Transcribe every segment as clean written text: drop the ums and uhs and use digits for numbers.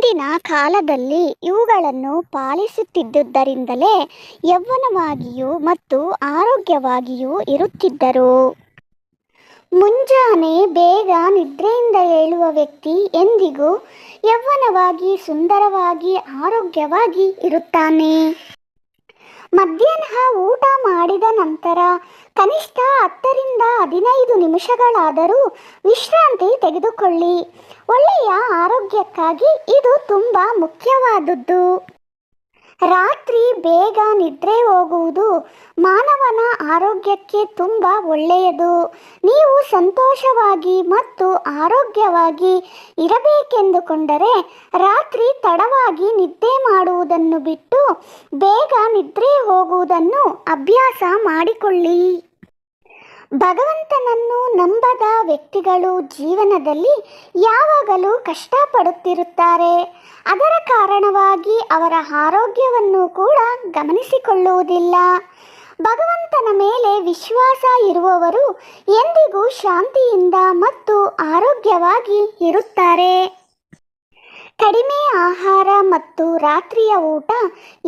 ಹಿಂದಿನ ಕಾಲದಲ್ಲಿ ಇವುಗಳನ್ನು ಪಾಲಿಸುತ್ತಿದ್ದುದರಿಂದಲೇ ಯೌವನವಾಗಿಯೂ ಮತ್ತು ಆರೋಗ್ಯವಾಗಿಯೂ ಇರುತ್ತಿದ್ದರು. ಮುಂಜಾನೆ ಬೇಗ ನಿದ್ರೆಯಿಂದ ಏಳುವ ವ್ಯಕ್ತಿ ಎಂದಿಗೂ ಯೌವನವಾಗಿ, ಸುಂದರವಾಗಿ, ಆರೋಗ್ಯವಾಗಿ ಇರುತ್ತಾನೆ. ಮಧ್ಯಾಹ್ನ ಊಟ ಮಾಡಿದ ನಂತರ ಕನಿಷ್ಠ 10 ರಿಂದ 15 ನಿಮಿಷಗಳಾದರೂ ವಿಶ್ರಾಂತಿ ತೆಗೆದುಕೊಳ್ಳಿ. ಒಳ್ಳೆಯ ಆರೋಗ್ಯಕ್ಕಾಗಿ ಇದು ತುಂಬ ಮುಖ್ಯವಾದುದು. ರಾತ್ರಿ ಬೇಗ ನಿದ್ರೆ ಹೋಗುವುದು ಮಾನವನ ಆರೋಗ್ಯಕ್ಕೆ ತುಂಬ ಒಳ್ಳೆಯದು. ನೀವು ಸಂತೋಷವಾಗಿ ಮತ್ತು ಆರೋಗ್ಯವಾಗಿ ಇರಬೇಕೆಂದುಕೊಂಡರೆ ರಾತ್ರಿ ತಡವಾಗಿ ನಿದ್ದೆ ಮಾಡುವುದನ್ನು ಬಿಟ್ಟು ಬೇಗ ನಿದ್ರೆ ಹೋಗುವುದನ್ನು ಅಭ್ಯಾಸ ಮಾಡಿಕೊಳ್ಳಿ. ಭಗವಂತನನ್ನು ನಂಬದ ವ್ಯಕ್ತಿಗಳು ಜೀವನದಲ್ಲಿ ಯಾವಾಗಲೂ ಕಷ್ಟಪಡುತ್ತಿರುತ್ತಾರೆ. ಅದರ ಕಾರಣವಾಗಿ ಅವರ ಆರೋಗ್ಯವನ್ನು ಕೂಡ ಗಮನಿಸಿಕೊಳ್ಳುವುದಿಲ್ಲ. ಭಗವಂತನ ಮೇಲೆ ವಿಶ್ವಾಸ ಇರುವವರು ಎಂದಿಗೂ ಶಾಂತಿಯಿಂದ ಮತ್ತು ಆರೋಗ್ಯವಾಗಿ ಇರುತ್ತಾರೆ. ಕಡಿಮೆ ಆಹಾರ ಮತ್ತು ರಾತ್ರಿಯ ಊಟ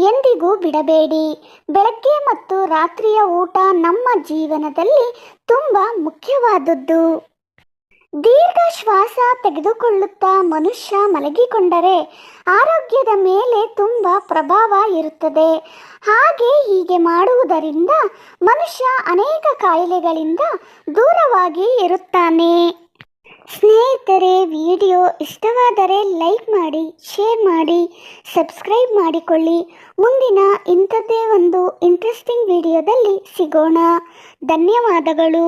ಎಂದಿಗೂ ಬಿಡಬೇಡಿ. ಬೆಳಗ್ಗೆ ಮತ್ತು ರಾತ್ರಿಯ ಊಟ ನಮ್ಮ ಜೀವನದಲ್ಲಿ ತುಂಬ ಮುಖ್ಯವಾದದ್ದು. ದೀರ್ಘ ಶ್ವಾಸ ತೆಗೆದುಕೊಳ್ಳುತ್ತಾ ಮನುಷ್ಯ ಮಲಗಿಕೊಂಡರೆ ಆರೋಗ್ಯದ ಮೇಲೆ ತುಂಬ ಪ್ರಭಾವ ಇರುತ್ತದೆ. ಹೀಗೆ ಮಾಡುವುದರಿಂದ ಮನುಷ್ಯ ಅನೇಕ ಕಾಯಿಲೆಗಳಿಂದ ದೂರವಾಗಿ ಇರುತ್ತಾನೆ. ಸ್ನೇಹಿತರೆ, ವಿಡಿಯೋ ಇಷ್ಟವಾದರೆ ಲೈಕ್ ಮಾಡಿ, ಶೇರ್ ಮಾಡಿ, ಸಬ್ಸ್ಕ್ರೈಬ್ ಮಾಡಿಕೊಳ್ಳಿ. ಮುಂದಿನ ಇಂಥದ್ದೇ ಒಂದು ಇಂಟ್ರೆಸ್ಟಿಂಗ್ ವಿಡಿಯೋದಲ್ಲಿ ಸಿಗೋಣ. ಧನ್ಯವಾದಗಳು.